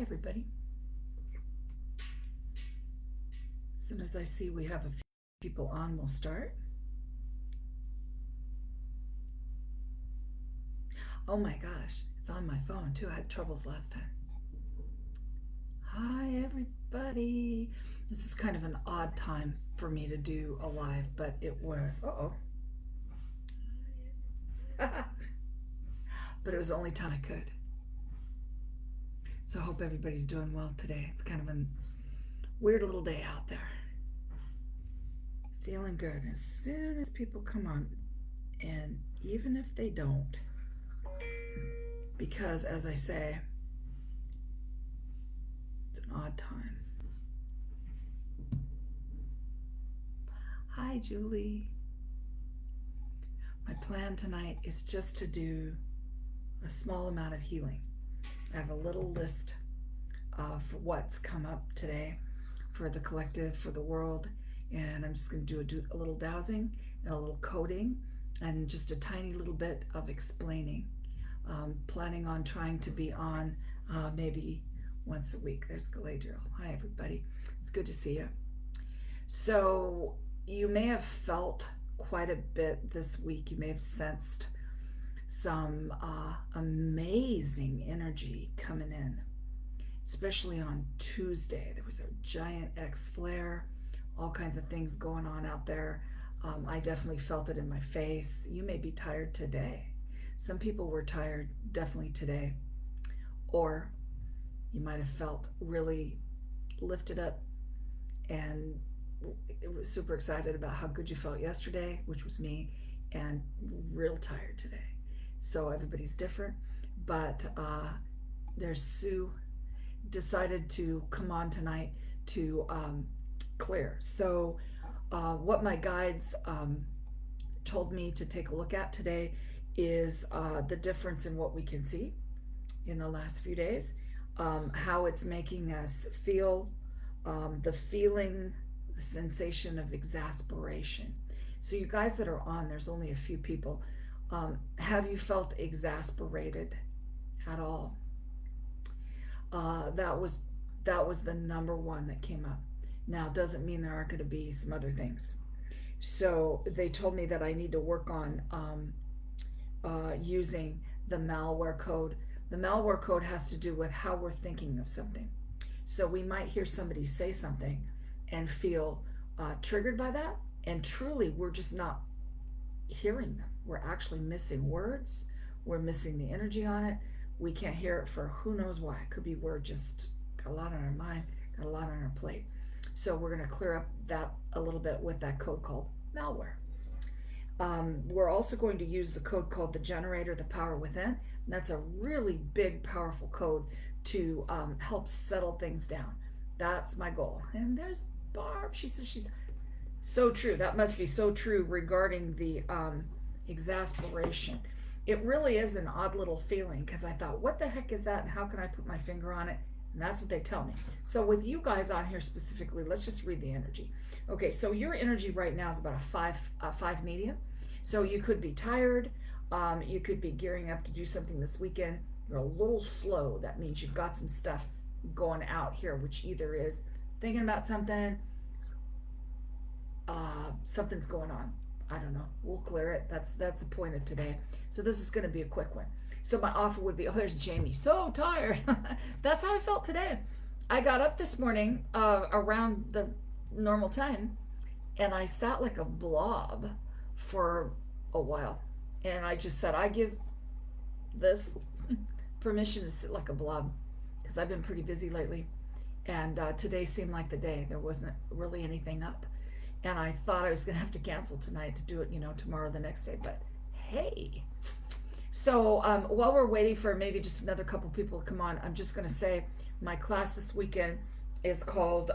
everybody. As soon as I see we have a few people on, we'll start. Oh my gosh, it's on my phone too. I had troubles last time. Hi, everybody. This is kind of an odd time for me to do a live, but it was. Uh-oh. But it was the only time I could. So I hope everybody's doing well today. It's kind of a weird little day out there. Feeling good. As soon as people come on, and even if they don't, because as I say, it's an odd time. Hi, Julie. My plan tonight is just to do a small amount of healing. I have a little list of what's come up today for the collective, for the world, and I'm just going to do a little dowsing and a little coding and just a tiny little bit of explaining. Planning on trying to be on maybe once a week. There's Galadriel. Hi, everybody. It's good to see you. So you may have felt quite a bit this week. You may have sensed some amazing energy coming in, especially on Tuesday. There was a giant X flare, all kinds of things going on out there. I definitely felt it in my face. You may be tired today. Some people were tired definitely today, or you might have felt really lifted up and super excited about how good you felt yesterday, which was me, and real tired today. So everybody's different, but there's Sue decided to come on tonight to clear. So what my guides told me to take a look at today is the difference in what we can see in the last few days, how it's making us feel, the feeling, the sensation of exasperation. So you guys that are on, there's only a few people. Have you felt exasperated at all? That was the number one that came up. Now, doesn't mean there aren't going to be some other things. So they told me that I need to work on using the malware code. The malware code has to do with how we're thinking of something. So we might hear somebody say something and feel triggered by that, and truly we're just not hearing them. We're actually missing words. We're missing the energy on it. We can't hear it for who knows why. It could be we're just got a lot on our mind, got a lot on our plate. So we're going to clear up that a little bit with that code called malware. We're also going to use the code called the generator, the power within. And that's a really big, powerful code to help settle things down. That's my goal. And there's Barb. She says she's so true. That must be so true regarding the exasperation. It really is an odd little feeling because I thought, what the heck is that? And how can I put my finger on it? And that's what they tell me. So with you guys on here specifically, let's just read the energy. Okay, so your energy right now is about a five medium. So you could be tired. You could be gearing up to do something this weekend. You're a little slow. That means you've got some stuff going out here, which either is thinking about something, something's going on. I don't know. We'll clear it. That's the point of today. So this is going to be a quick one. So my offer would be, oh, there's Jamie. So tired. That's how I felt today. I got up this morning around the normal time, and I sat like a blob for a while. And I just said, I give this permission to sit like a blob because I've been pretty busy lately. And today seemed like the day. There wasn't really anything up. And I thought I was going to have to cancel tonight to do it, tomorrow, the next day. But hey. So while we're waiting for maybe just another couple people to come on, I'm just going to say my class this weekend is called,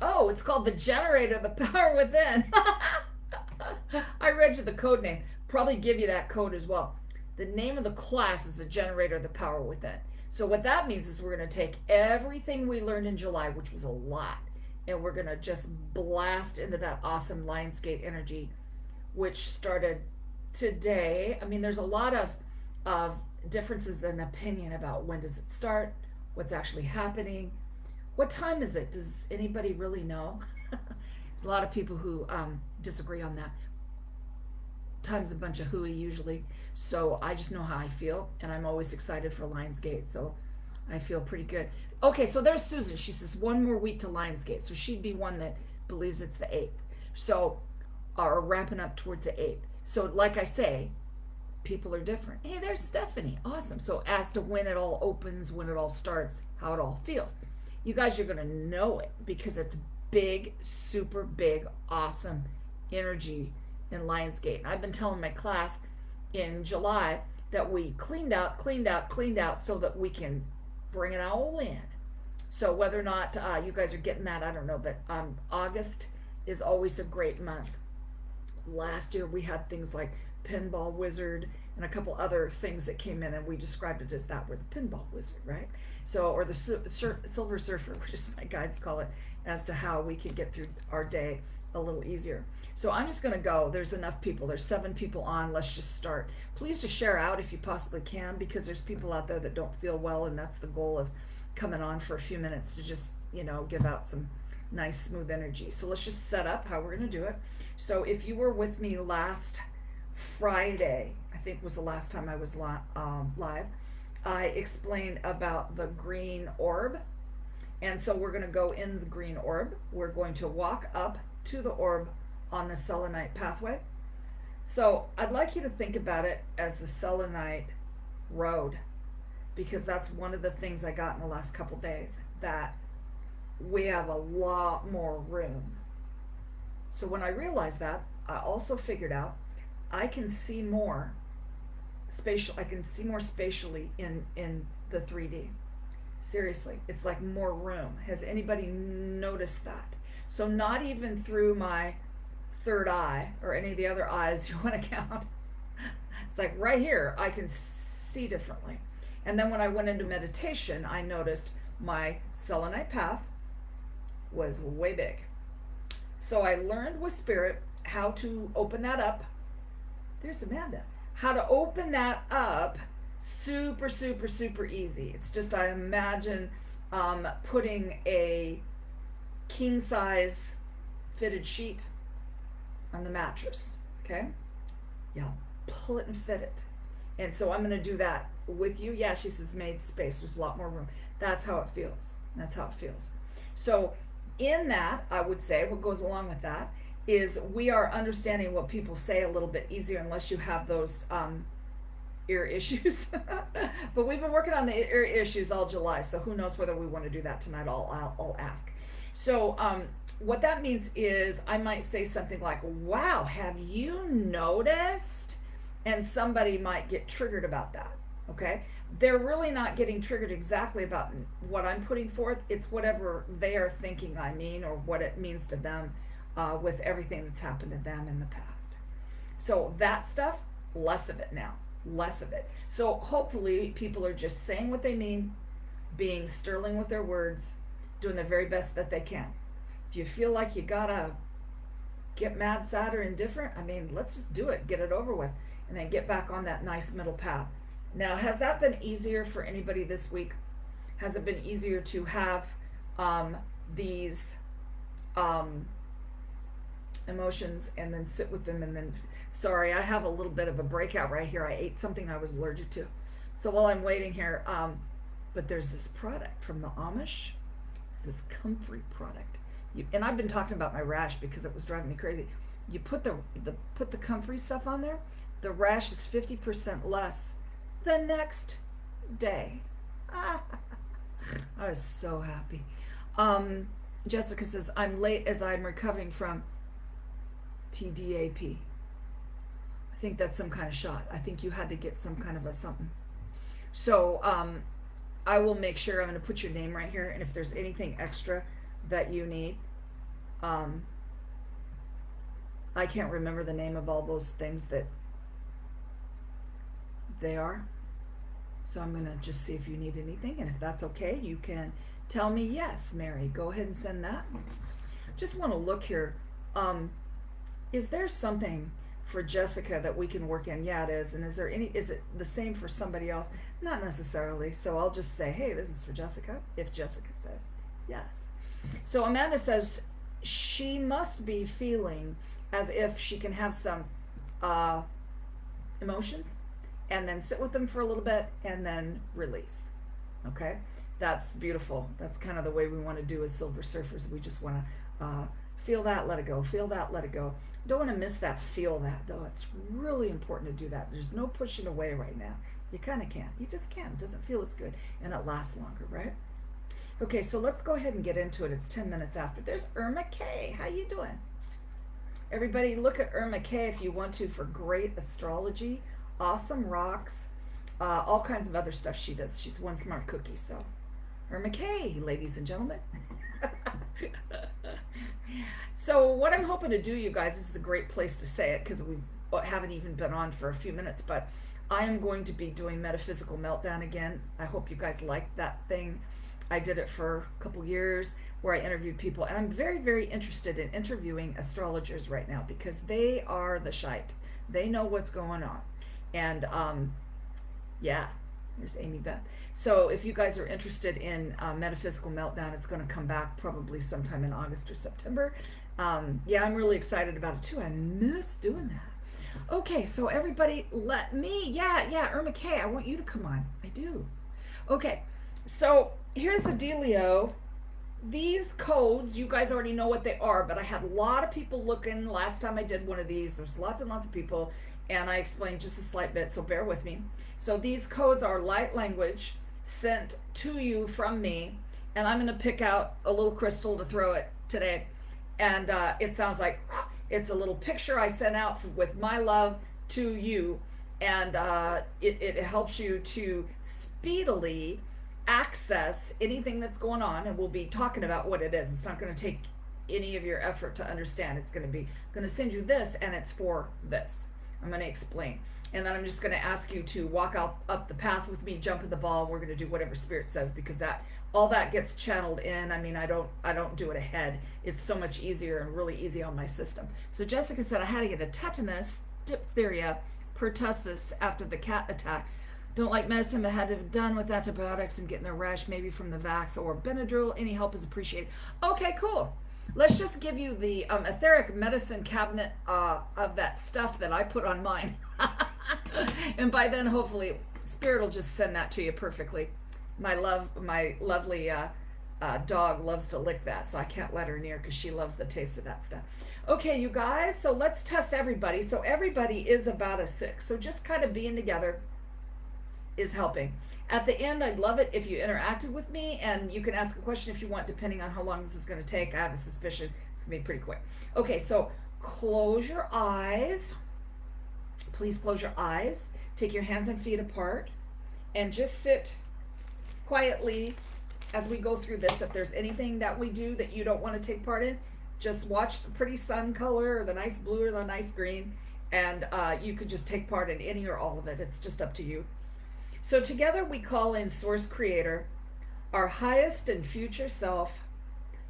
it's called The Generator, the Power Within. I read you the code name. Probably give you that code as well. The name of the class is The Generator, the Power Within. So what that means is we're going to take everything we learned in July, which was a lot, and we're going to just blast into that awesome Lionsgate energy, which started today. I mean, there's a lot of differences in opinion about when does it start, what's actually happening, what time is it? Does anybody really know? There's a lot of people who disagree on that. Time's a bunch of hooey usually. So I just know how I feel, and I'm always excited for Lionsgate. So I feel pretty good. Okay, so there's Susan. She says 1 more week to Lionsgate. So she'd be one that believes it's the 8th. So, or ramping up towards the 8th. So, like I say, people are different. Hey, there's Stephanie. Awesome. So, as to when it all opens, when it all starts, how it all feels, you guys are going to know it because it's big, super big, awesome energy in Lionsgate. And I've been telling my class in July that we cleaned out so that we can bring it all in. So whether or not you guys are getting that, I don't know, but August is always a great month. Last year we had things like Pinball Wizard and a couple other things that came in, and we described it as that. We're the Pinball Wizard, right? So, or the Silver Surfer, which is my guides call it, as to how we can get through our day a little easier. So I'm just going to go. There's enough people. There's 7 people on. Let's just start. Please just share out if you possibly can, because there's people out there that don't feel well, and that's the goal of coming on for a few minutes, to just, give out some nice smooth energy. So let's just set up how we're going to do it. So if you were with me last Friday, I think was the last time I was live, I explained about the green orb. And so we're going to go in the green orb. We're going to walk up to the orb on the selenite pathway. So I'd like you to think about it as the selenite road, because that's one of the things I got in the last couple days, that we have a lot more room. So when I realized that, I also figured out I can see more spatial. I can see more spatially in the 3D. Seriously, it's like more room. Has anybody noticed that? So not even through my third eye or any of the other eyes you want to count. It's like right here, I can see differently. And then when I went into meditation, I noticed my selenite path was way big. So I learned with Spirit how to open that up. There's Amanda. How to open that up super, super, super easy. It's just, I imagine putting a king size fitted sheet on the mattress. Okay? Yeah, pull it and fit it. And so I'm going to do that with you. Yeah, she says made space. There's a lot more room. That's how it feels. That's how it feels. So in that, I would say what goes along with that is we are understanding what people say a little bit easier, unless you have those ear issues. But we've been working on the ear issues all July, so who knows whether we want to do that tonight. I'll ask. So what that means is I might say something like, wow, have you noticed? And somebody might get triggered about that. Okay, they're really not getting triggered exactly about what I'm putting forth. It's whatever they are thinking I mean, or what it means to them with everything that's happened to them in the past. So that stuff, less of it now, less of it. So hopefully people are just saying what they mean, being sterling with their words, doing the very best that they can. If you feel like you gotta get mad, sad, or indifferent, I mean, let's just do it, get it over with, and then get back on that nice middle path. Now, has that been easier for anybody this week? Has it been easier to have these emotions and then sit with them and then, sorry, I have a little bit of a breakout right here. I ate something I was allergic to. So while I'm waiting here, but there's this product from the Amish. It's this comfrey product. And I've been talking about my rash because it was driving me crazy. You put the comfrey stuff on there, the rash is 50% less the next day. I was so happy. Jessica says, I'm late as I'm recovering from TDAP. I think that's some kind of shot. I think you had to get some kind of a something. So I will make sure, I'm going to put your name right here, and if there's anything extra that you need, I can't remember the name of all those things that they are. So I'm going to just see if you need anything, and if that's okay, you can tell me yes, Mary. Go ahead and send that. Just want to look here. Is there something, for Jessica that we can work in? Yeah, it is. And is it the same for somebody else? Not necessarily. So I'll just say, hey, this is for Jessica, if Jessica says yes. So Amanda says she must be feeling as if she can have some emotions and then sit with them for a little bit and then release. Okay? That's beautiful. That's kind of the way we want to do as Silver Surfers. We just want to feel that, let it go. Feel that, let it go. Don't want to miss that, feel that, though. It's really important to do that. There's no pushing away right now. You kind of can't. You just can't. It doesn't feel as good, and it lasts longer, right? Okay, so let's go ahead and get into it. It's 10 minutes after. There's Irma K. How you doing? Everybody look at Irma K if you want to for great astrology, awesome rocks, all kinds of other stuff she does. She's one smart cookie. So Irma K, ladies and gentlemen. So what I'm hoping to do, you guys, this is a great place to say it because we haven't even been on for a few minutes, but I am going to be doing Metaphysical Meltdown again. I hope you guys liked that thing. I did it for a couple years where I interviewed people, and I'm very, very interested in interviewing astrologers right now because they are the shite. They know what's going on. And yeah, there's Amy Beth. So if you guys are interested in Metaphysical Meltdown, it's going to come back probably sometime in August or September. Yeah, I'm really excited about it too. I miss doing that. Okay, so everybody let me, yeah, Irma K, I want you to come on. I do. Okay, so here's the dealio. These codes, you guys already know what they are, but I had a lot of people looking last time I did one of these. There's lots and lots of people, and I explained just a slight bit, so bear with me. So these codes are light language sent to you from me, and I'm going to pick out a little crystal to throw it today. And it sounds like it's a little picture I sent out with my love to you, and it helps you to speedily access anything that's going on, and we'll be talking about what it is. It's not going to take any of your effort to understand. It's going to send you this, and it's for this. I'm going to explain, and then I'm just going to ask you to walk up the path with me, jump in the ball. We're going to do whatever Spirit says, because all that gets channeled in. I mean, I don't do it ahead. It's so much easier and really easy on my system. So Jessica said I had to get a tetanus, diphtheria, pertussis after the cat attack. Don't like medicine, but had to be done with antibiotics and getting a rash, maybe from the vax or Benadryl. Any help is appreciated. Okay, cool. Let's just give you the etheric medicine cabinet of that stuff that I put on mine. And by then, hopefully, Spirit will just send that to you perfectly. My lovely dog loves to lick that, so I can't let her near because she loves the taste of that stuff. Okay, you guys, so let's test everybody. So everybody is about a 6. So just kind of being together is helping. At the end, I'd love it if you interacted with me, and you can ask a question if you want, depending on how long this is going to take. I have a suspicion it's going to be pretty quick. Okay, so close your eyes. Please close your eyes. Take your hands and feet apart and just sit quietly as we go through this. If there's anything that we do that you don't want to take part in, just watch the pretty sun color or the nice blue or the nice green, and you could just take part in any or all of it. It's just up to you. So together we call in Source Creator, our highest and future self,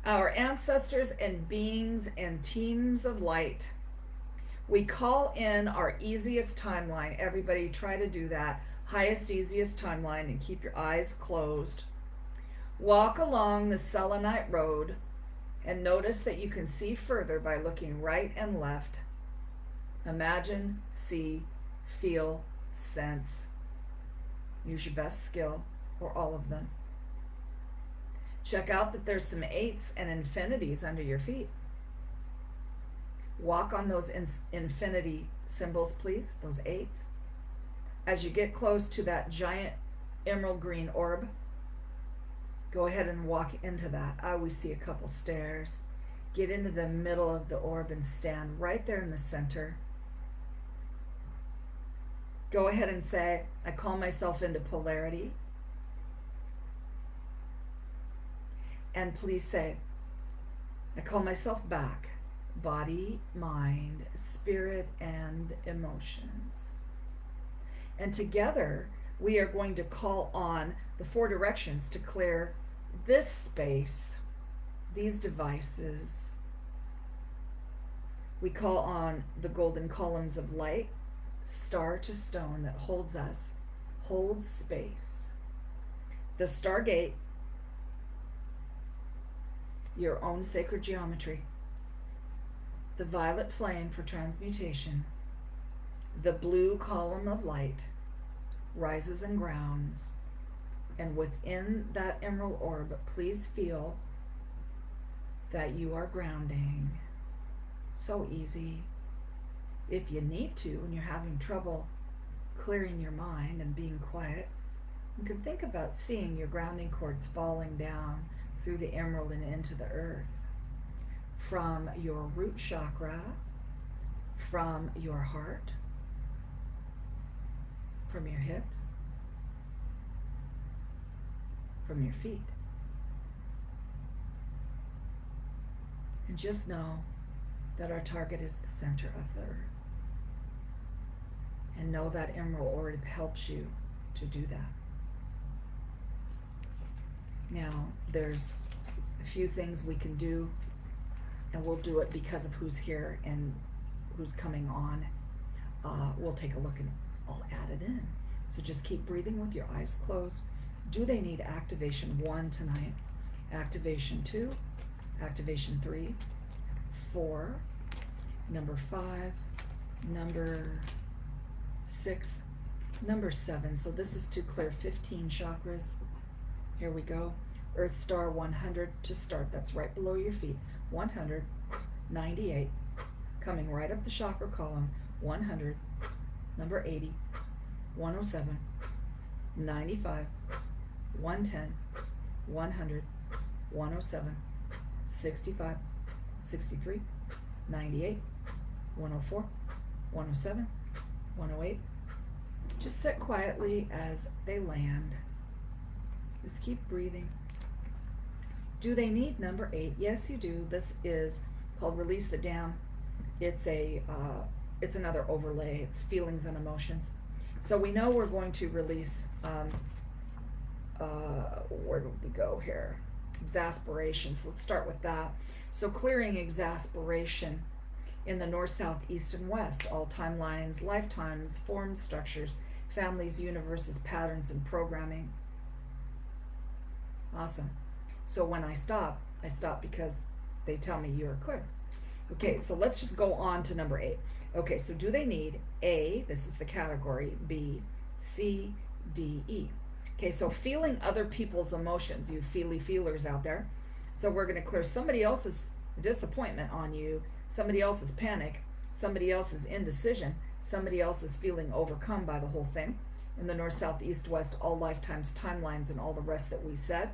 our ancestors and beings and teams of light. We call in our easiest timeline. Everybody try to do that. Highest, easiest timeline, and keep your eyes closed. Walk along the selenite road and notice that you can see further by looking right and left. Imagine, see, feel, sense. Use your best skill, or all of them. Check out that there's some 8s and infinities under your feet. Walk on those infinity symbols, please, those 8s. As you get close to that giant emerald green orb, go ahead and walk into that. I always see a couple stairs. Get into the middle of the orb and stand right there in the center. Go ahead and say, I call myself into polarity. And please say, I call myself back. Body, mind, spirit, and emotions. And together, we are going to call on the 4 directions to clear this space, these devices, We call on the golden columns of light, star to stone, that holds us, holds space. The Stargate, your own sacred geometry. The violet flame for transmutation. The blue column of light rises and grounds. And within that emerald orb, please feel that you are grounding. So easy. If you need to, when you're having trouble clearing your mind and being quiet, you can think about seeing your grounding cords falling down through the emerald and into the earth. From your root chakra, from your heart, from your hips, from your feet. And just know that our target is the center of the earth. And know that emerald orb helps you to do that. Now, there's a few things we can do, and we'll do it because of who's here and who's coming on. We'll take a look and I'll add it in. So just keep breathing with your eyes closed. Do they need activation 1 tonight? Activation 2, activation 3, 4, number 5, number 6, number 7. So this is to clear 15 chakras. Here we go. Earth Star 100 to start. That's right below your feet. 100, 98, coming right up the chakra column. 100, number 80, 107, 95, 110, 100, 107, 65, 63, 98, 104, 107, 108. Just sit quietly as they land. Just keep breathing. Do they need number 8? Yes, you do. This is called Release the Dam. It's another overlay. It's feelings and emotions. So we know we're going to release, where do we go here? Exasperation. So let's start with that. So clearing exasperation in the north, south, east, and west, all timelines, lifetimes, forms, structures, families, universes, patterns, and programming. Awesome. So when I stop because they tell me you are clear. Okay, so let's just go on to number 8. Okay, so do they need A, this is the category, B, C, D, E. Okay, so feeling other people's emotions, you feelers out there. So we're going to clear somebody else's disappointment on you, somebody else's panic, somebody else's indecision, somebody else's feeling overcome by the whole thing. In the north, south, east, west, all lifetimes, timelines, and all the rest that we said.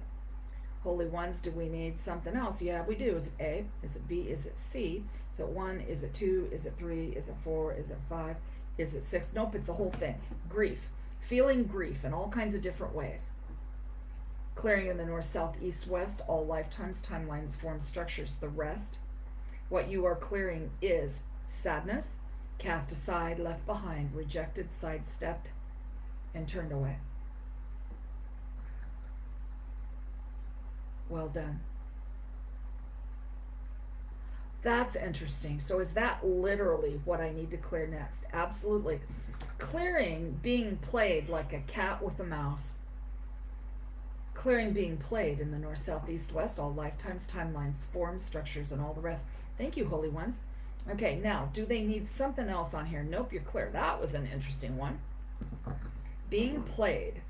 Holy ones, do we need something else? Yeah, we do. Is it A? Is it B? Is it C? Is it 1? Is it 2? Is it 3? Is it 4? Is it 5? Is it 6? Nope, it's the whole thing. Grief. Feeling grief in all kinds of different ways. Clearing in the north, south, east, west, all lifetimes, timelines, forms, structures, the rest. What you are clearing is sadness, cast aside, left behind, rejected, sidestepped, and turned away. Well done. That's interesting. So is that literally what I need to clear next? Absolutely. Clearing being played like a cat with a mouse. Clearing being played in the north, south, east, west, all lifetimes, timelines, forms, structures, and all the rest. Thank you, holy ones. Okay, now, do they need something else on here? Nope, you're clear. That was an interesting one. Being played.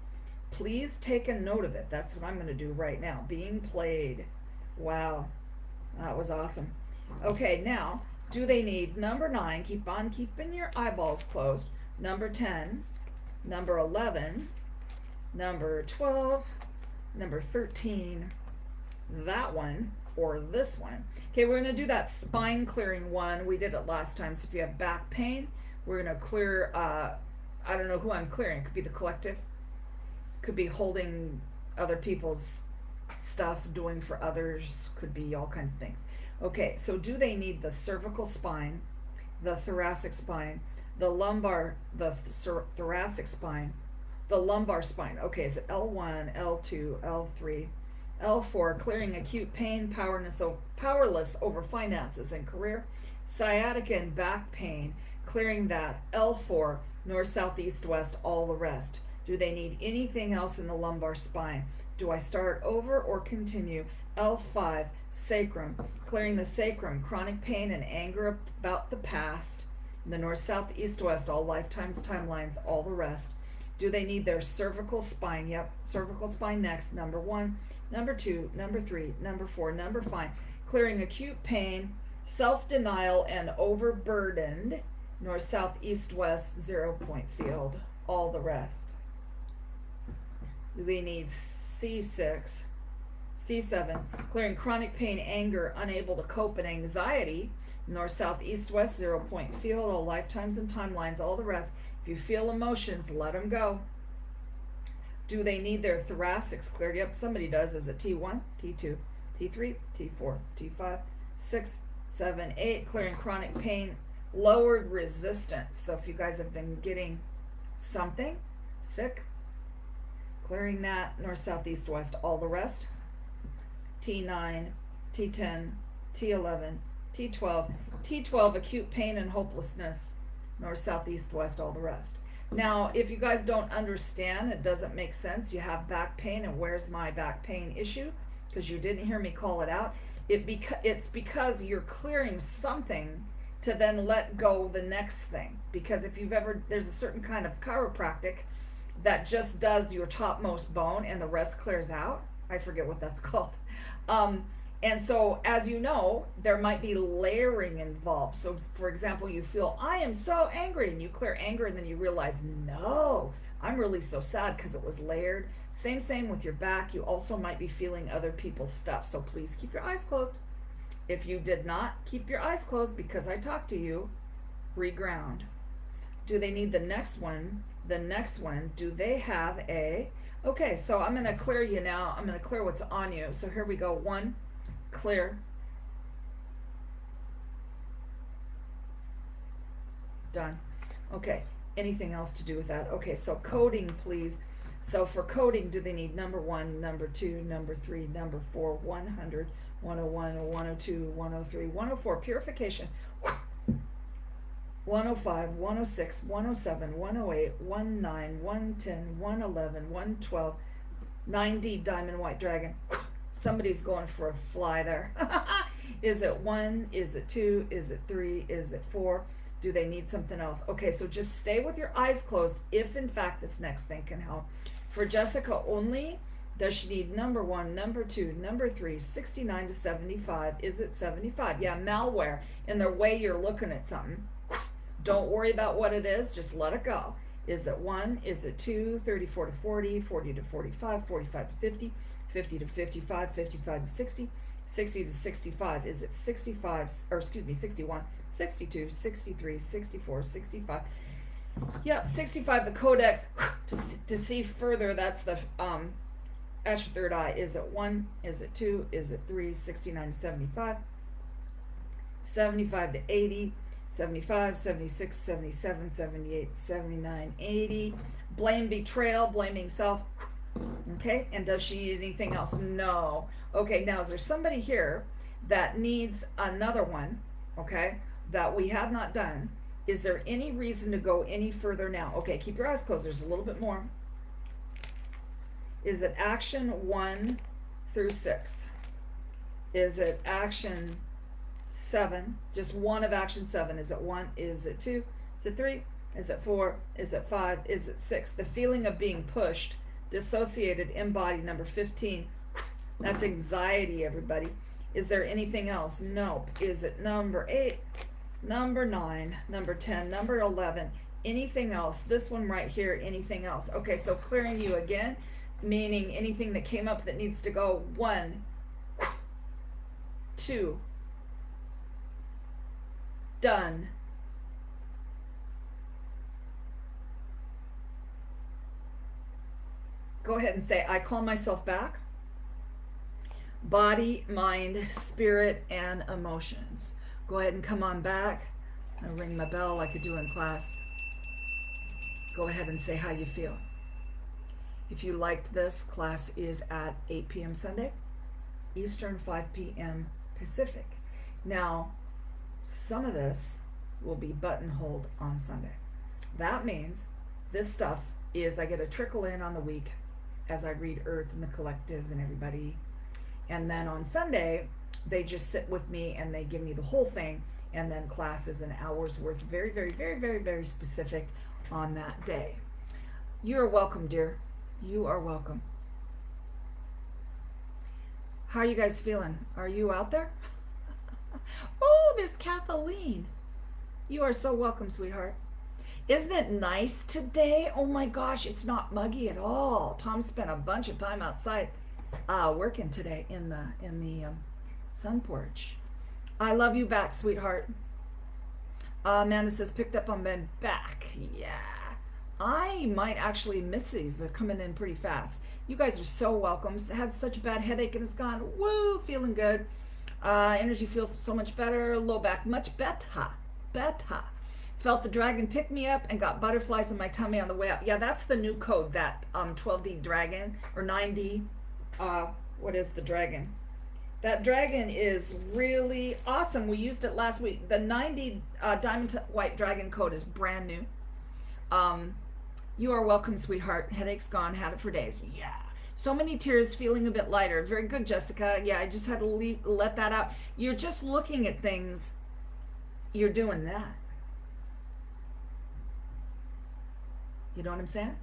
Please take a note of it. That's what I'm going to do right now. Being played. Wow. That was awesome. Okay, now, do they need number 9? Keep on keeping your eyeballs closed. Number 10, number 11, number 12, number 13, that one, or this one. Okay, we're going to do that spine clearing one. We did it last time. So if you have back pain, we're going to clear, I don't know who I'm clearing. It could be the collective. Could be holding other people's stuff, doing for others, could be all kinds of things. Okay, so do they need the cervical spine, the thoracic spine, the lumbar, the thoracic spine, the lumbar spine? Okay, is it L1, L2, L3, L4, clearing acute pain, powerless over finances and career. Sciatica and back pain, clearing that. L4, north, south, east, west, all the rest. Do they need anything else in the lumbar spine? Do I start over or continue? L5, sacrum, clearing the sacrum, chronic pain and anger about the past. The north, south, east, west, all lifetimes, timelines, all the rest. Do they need their cervical spine? Yep, cervical spine next. Number 1, number 2, number 3, number 4, number 5. Clearing acute pain, self-denial, and overburdened. North, south, east, west, 0-point field, all the rest. Do they need C6, C7, clearing chronic pain, anger, unable to cope, and anxiety. North, south, east, west, 0-point field, all lifetimes and timelines, all the rest. If you feel emotions, let them go. Do they need their thoracics cleared? Yep, somebody does. Is it T1, T2, T3, T4, T5, 6, 7, 8, clearing chronic pain, lowered resistance. So if you guys have been getting something, sick, clearing that, north, south, east, west, all the rest. T9, T10, T11, T12, T12, acute pain and hopelessness, north, south, east, west, all the rest. Now, if you guys don't understand, it doesn't make sense, you have back pain, and where's my back pain issue? Because you didn't hear me call it out. It's because you're clearing something to then let go the next thing. Because if you've ever, there's a certain kind of chiropractic that just does your topmost bone and the rest clears out. I forget what that's called. And so, as you know, there might be layering involved. So, for example, you feel, I am so angry, and you clear anger, and then you realize, no, I'm really so sad because it was layered. Same with your back. You also might be feeling other people's stuff. So please keep your eyes closed. If you did not keep your eyes closed because I talked to you, reground. Do they need the next one? The next one, do they have a, okay, so I'm going to clear you now. I'm going to clear what's on you. So here we go. 1, clear. Done. Okay, anything else to do with that? Okay, so coding, please. So for coding, do they need number 1, number 2, number 3, number 4, 100, 101, 102, 103, 104, purification, 105, 106, 107, 108, 19, 110, 111, 112, 90, diamond white dragon. Somebody's going for a fly there. Is it 1? Is it 2? Is it 3? Is it 4? Do they need something else? Okay, so just stay with your eyes closed if in fact this next thing can help. For Jessica only, does she need number 1, number 2, number 3, 69 to 75? Is it 75? Yeah, malware in the way you're looking at something. Don't worry about what it is, just let it go. Is it 1? Is it 2? 34 to 40, 40 to 45, 45 to 50, 50 to 55, 55 to 60, 60 to 65. Is it 65, or excuse me, 61, 62, 63, 64, 65. Yep, 65, the codex. To see further, that's the at your third eye. Is it 1? Is it 2? Is it 3? 69 to 75, 75 to 80, 75, 76, 77, 78, 79, 80. Blame, betrayal, blaming self. Okay, and does she need anything else? No. Okay, now is there somebody here that needs another one, okay, that we have not done? Is there any reason to go any further now? Okay, keep your eyes closed. There's a little bit more. Is it action 1 through 6? Is it action 7? Just one of action 7. Is it 1? Is it 2? Is it 3? Is it 4? Is it 5? Is it 6? The feeling of being pushed, dissociated, embodied, number 15. That's anxiety, everybody. Is there anything else? Nope. Is it number 8? Number 9, number 10, number 11, anything else? This one right here, anything else? Okay, so clearing you again, meaning anything that came up that needs to go. 1, 2, done. Go ahead and say, I call myself back. Body, mind, spirit, and emotions. Go ahead and come on back. I'll ring my bell like I do in class. Go ahead and say how you feel. If you liked this, class is at 8 p.m. Sunday. Eastern, 5 p.m. Pacific. Now, some of this will be buttonholed on Sunday. That means this stuff is I get a trickle in on the week as I read Earth and the Collective and everybody. And then on Sunday, they just sit with me and they give me the whole thing. And then class is an hour's worth, very, very, very, very, very specific on that day. You're welcome, dear. You are welcome. How are you guys feeling? Are you out there? Oh, there's Kathleen. You are so welcome, sweetheart. Isn't it nice today? Oh my gosh, it's not muggy at all. Tom spent a bunch of time outside working today in the sun porch. I love you back, sweetheart. Amanda says, picked up on Ben back. Yeah. I might actually miss these. They're coming in pretty fast. You guys are so welcome. Had such a bad headache and it's gone. Woo, feeling good. Energy feels so much better. Low back, much better. Better. Felt the dragon pick me up and got butterflies in my tummy on the way up. Yeah, that's the new code, that 12D dragon or 9D. What is the dragon? That dragon is really awesome. We used it last week. The 90 Diamond White Dragon code is brand new. You are welcome, sweetheart. Headache's gone. Had it for days. Yeah. So many tears, feeling a bit lighter. Very good, Jessica. Yeah, I just had to let that out. You're just looking at things. You're doing that. You know what I'm saying?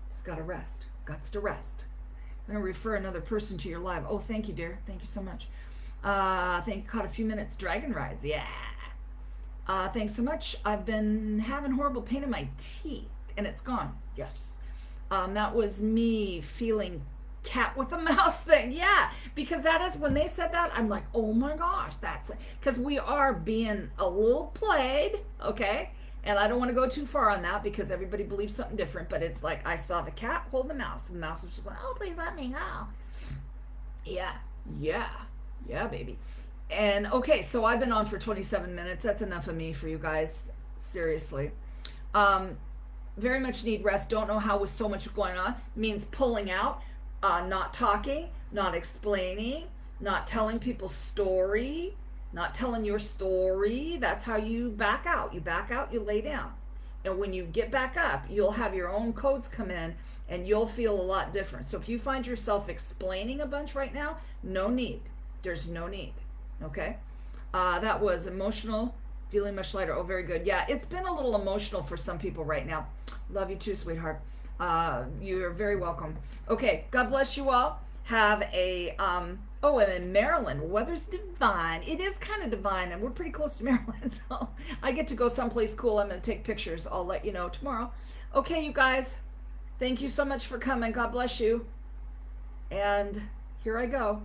Just got to rest. Gots to rest. I'm going to refer another person to your live. Oh, thank you, dear. Thank you so much. Thank you. Caught a few minutes. Dragon rides. Yeah. Thanks so much. I've been having horrible pain in my teeth, and it's gone. Yes. That was me feeling cat with a mouse thing. Yeah, because that is, when they said that, I'm like, oh my gosh, that's, because we are being a little played, okay? And I don't want to go too far on that because everybody believes something different, but it's like I saw the cat hold the mouse, and the mouse was just going, oh, please let me go. Yeah, baby. And okay, so I've been on for 27 minutes. That's enough of me for you guys, seriously. Very much need rest. Don't know how with so much going on. Means pulling out, not talking, not explaining, not telling people's story, not telling your story. That's how you back out. You back out, you lay down. And when you get back up, you'll have your own codes come in and you'll feel a lot different. So if you find yourself explaining a bunch right now, no need. There's no need. Okay? That was emotional, feeling much lighter. Oh, very good. Yeah, it's been a little emotional for some people right now. Love you too, sweetheart. You're very welcome. Okay, God bless you all. Have a, oh, and in Maryland, weather's divine. It is kind of divine, and we're pretty close to Maryland, so I get to go someplace cool. I'm going to take pictures. I'll let you know tomorrow. Okay, you guys, thank you so much for coming. God bless you. And here I go.